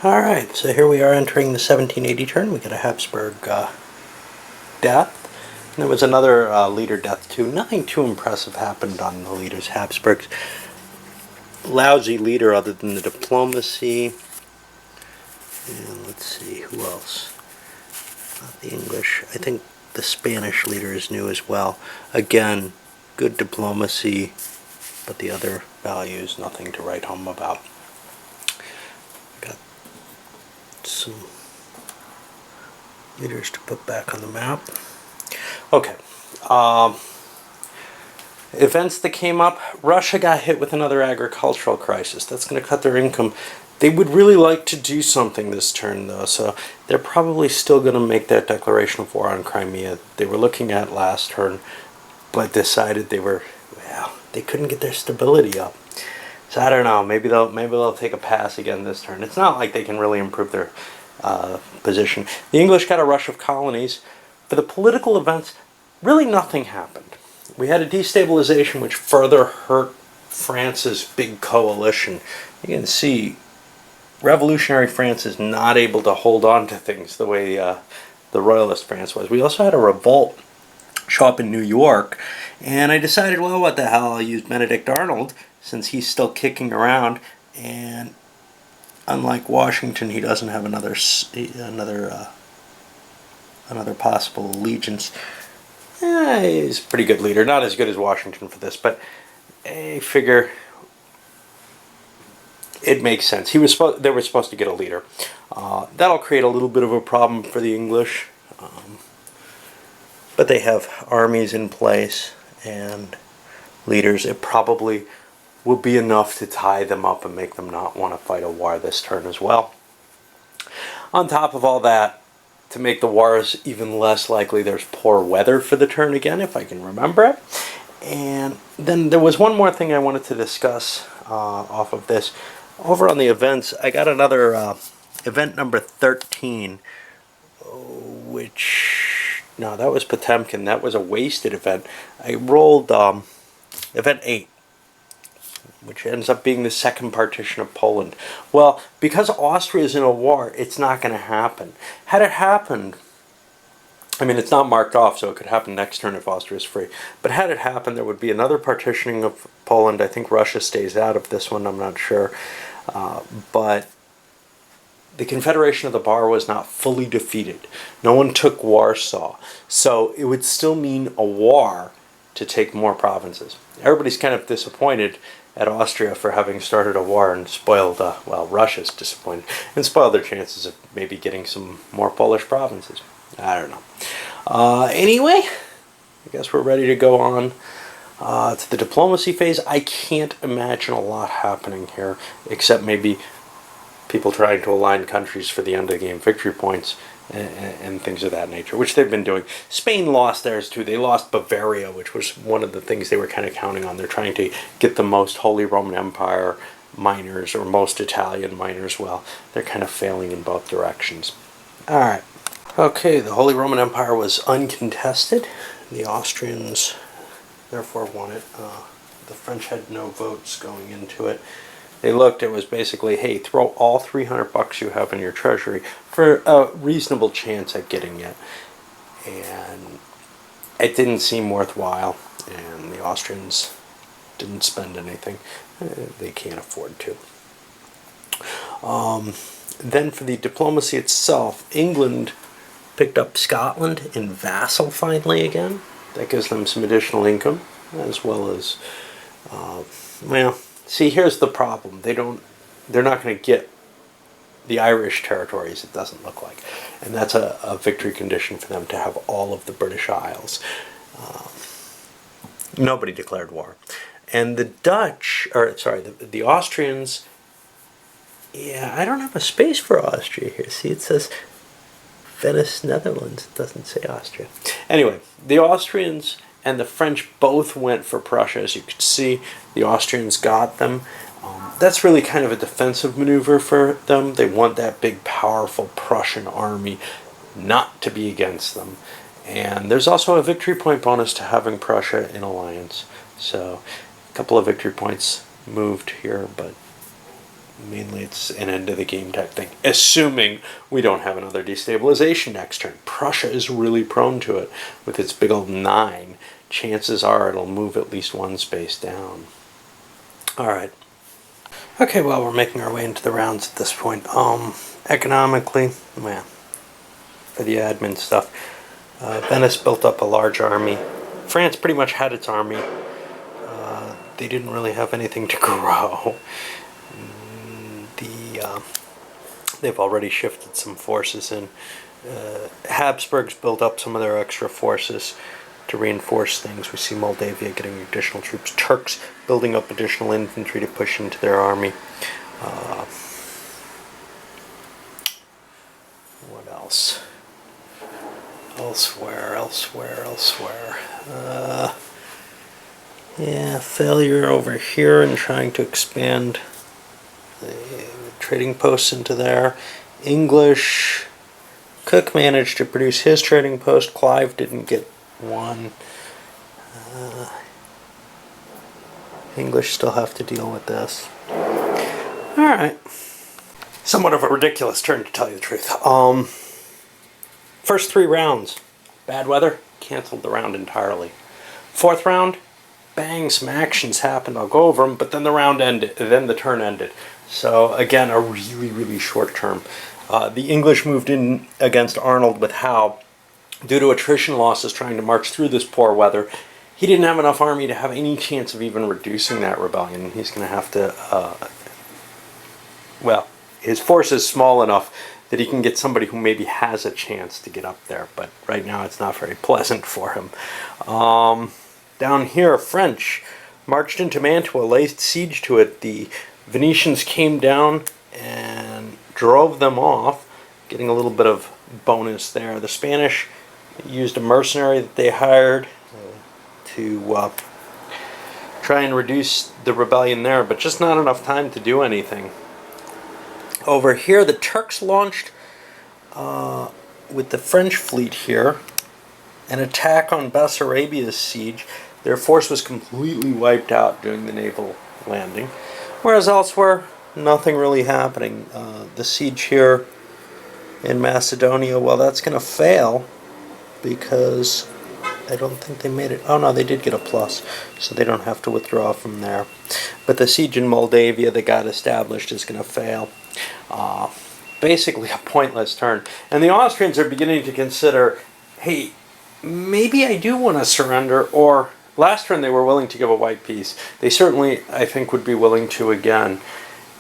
Alright, so here we are entering the 1780 turn. We got a Habsburg death. And there was another leader death too. Nothing too impressive happened on the leaders. Habsburg's lousy leader other than the diplomacy. And let's see, who else? Not the English. I think the Spanish leader is new as well. Again, good diplomacy, but the other values, nothing to write home about. Got some leaders to put back on the map. Okay. Events that came up. Russia got hit with another agricultural crisis. That's going to cut their income. They would really like to do something this turn, though, so they're probably still going to make that declaration of war on Crimea. They were looking at last turn, but decided they couldn't get their stability up. So I don't know. Maybe they'll take a pass again this turn. It's not like they can really improve their position. The English got a rush of colonies. For the political events, really nothing happened. We had a destabilization which further hurt France's big coalition. You can see revolutionary France is not able to hold on to things the way the royalist France was. We also had a revolt show up in New York, and I decided, well, what the hell, I'll use Benedict Arnold since he's still kicking around, and unlike Washington, he doesn't have another possible allegiance. He's a pretty good leader, not as good as Washington for this, but I figure it makes sense. They were supposed to get a leader. That'll create a little bit of a problem for the English, but they have armies in place and leaders. It probably will be enough to tie them up and make them not want to fight a war this turn as well. On top of all that, to make the wars even less likely, there's poor weather for the turn again, if I can remember it. And then there was one more thing I wanted to discuss off of this. Over on the events, I got another event number 13, no, that was Potemkin. That was a wasted event. I rolled event 8, which ends up being the second partition of Poland. Well, because Austria is in a war, it's not going to happen. Had it happened, I mean, it's not marked off, so it could happen next turn if Austria is free. But had it happened, there would be another partitioning of Poland. I think Russia stays out of this one, I'm not sure. But the Confederation of the Bar was not fully defeated. No one took Warsaw. So it would still mean a war to take more provinces. Everybody's kind of disappointed at Austria for having started a war and spoiled, Russia's disappointed, and spoiled their chances of maybe getting some more Polish provinces. I don't know. Anyway, I guess we're ready to go on to the diplomacy phase. I can't imagine a lot happening here, except maybe people trying to align countries for the end of the game victory points and things of that nature, which they've been doing. Spain lost theirs too. They lost Bavaria, which was one of the things they were kind of counting on. They're trying to get the most Holy Roman Empire miners or most Italian miners. Well, they're kind of failing in both directions. All right. Okay, the Holy Roman Empire was uncontested. The Austrians therefore won it. The French had no votes going into it. They looked, it was basically, hey, throw all $300 you have in your treasury for a reasonable chance at getting it. And it didn't seem worthwhile, and the Austrians didn't spend anything. They can't afford to. Then for the diplomacy itself, England picked up Scotland in vassal finally again. That gives them some additional income, as well as, see, here's the problem. They're not going to get the Irish territories, it doesn't look like. And that's a victory condition for them to have all of the British Isles. Nobody declared war. And the the Austrians, I don't have a space for Austria here. See, it says Venice, Netherlands. It doesn't say Austria. Anyway, the Austrians and the French both went for Prussia, as you could see. The Austrians got them. That's really kind of a defensive maneuver for them. They want that big, powerful Prussian army not to be against them. And there's also a victory point bonus to having Prussia in alliance. So a couple of victory points moved here, but Mainly it's an end of the game type thing, assuming we don't have another destabilization next turn. Prussia is really prone to it with its big old 9. Chances are it'll move at least one space down. Alright. Okay, well, we're making our way into the rounds at this point. Economically, well, for the admin stuff, Venice built up a large army. France pretty much had its army. They didn't really have anything to grow. They've already shifted some forces in. Habsburgs built up some of their extra forces to reinforce things. We see Moldavia getting additional troops. Turks building up additional infantry to push into their army. What else? Elsewhere. Yeah, failure over here in trying to expand the trading posts into there. English. Cook managed to produce his trading post. Clive didn't get one. English still have to deal with this. Alright. Somewhat of a ridiculous turn, to tell you the truth. First 3 rounds, bad weather, canceled the round entirely. 4th round, bang, some actions happened. I'll go over them, but then the round ended. Then the turn ended. So again, a really, really short term. The English moved in against Arnold with Howe. Due to attrition losses trying to march through this poor weather, he didn't have enough army to have any chance of even reducing that rebellion. He's going to have to, well, his force is small enough that he can get somebody who maybe has a chance to get up there, but right now it's not very pleasant for him. Down here, French marched into Mantua, laid siege to it. The Venetians came down and drove them off, getting a little bit of bonus there. The Spanish used a mercenary that they hired to try and reduce the rebellion there, but just not enough time to do anything. Over here, the Turks launched, with the French fleet here, an attack on Bessarabia's siege. Their force was completely wiped out during the naval landing, whereas elsewhere, nothing really happening. The siege here in Macedonia, well, that's going to fail because I don't think they made it. Oh no, they did get a plus, so they don't have to withdraw from there. But the siege in Moldavia that got established is going to fail. Basically a pointless turn. And the Austrians are beginning to consider, hey, maybe I do want to surrender, or last turn they were willing to give a white peace. They certainly, I think, would be willing to again.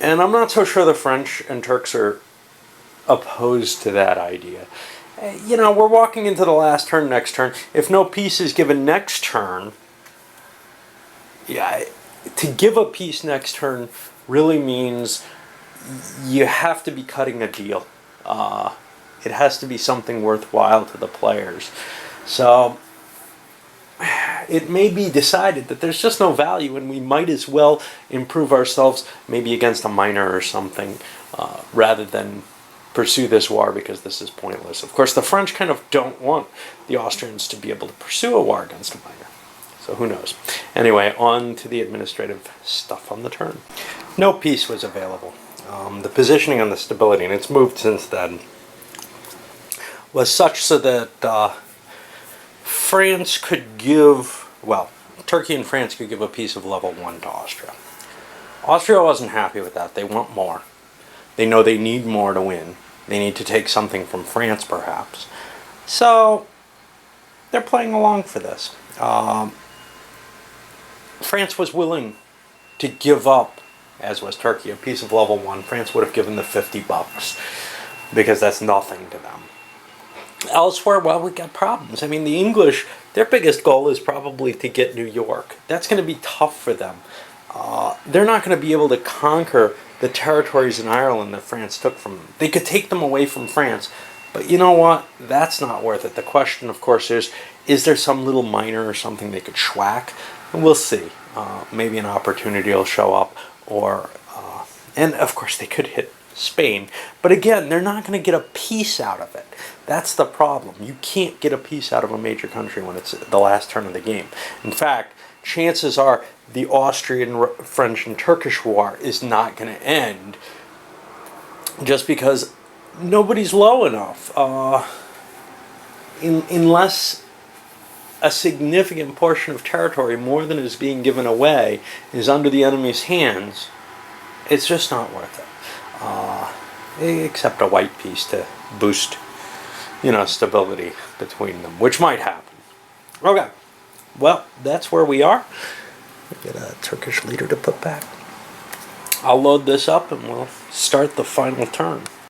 And I'm not so sure the French and Turks are opposed to that idea. You know, we're walking into the last turn next turn. If no peace is given next turn, yeah, to give a peace next turn really means you have to be cutting a deal. It has to be something worthwhile to the players. So it may be decided that there's just no value and we might as well improve ourselves maybe against a minor or something rather than pursue this war because this is pointless. Of course, the French kind of don't want the Austrians to be able to pursue a war against a minor. So who knows? Anyway, on to the administrative stuff on the turn. No peace was available. The positioning on the stability, and it's moved since then, was such so that France could give, well, Turkey and France could give a peace of level 1 to Austria. Austria wasn't happy with that. They want more. They know they need more to win. They need to take something from France, perhaps. So they're playing along for this. France was willing to give up, as was Turkey, a piece of level 1. France would have given the $50 because that's nothing to them. Elsewhere, well, we got problems. I mean, the English, their biggest goal is probably to get New York. That's going to be tough for them. They're not going to be able to conquer the territories in Ireland that France took from them. They could take them away from France, but you know what? That's not worth it. The question, of course, is there some little minor or something they could schwack? And we'll see. Maybe an opportunity will show up, or and of course they could hit Spain. But again, they're not going to get a peace out of it. That's the problem. You can't get a peace out of a major country when it's the last turn of the game. In fact, chances are the Austrian, French, and Turkish war is not going to end just because nobody's low enough. Unless a significant portion of territory, more than is being given away, is under the enemy's hands, it's just not worth it. Except a white peace to boost, stability between them, which might happen. Okay, well, that's where we are. We get a Turkish leader to put back. I'll load this up and we'll start the final turn.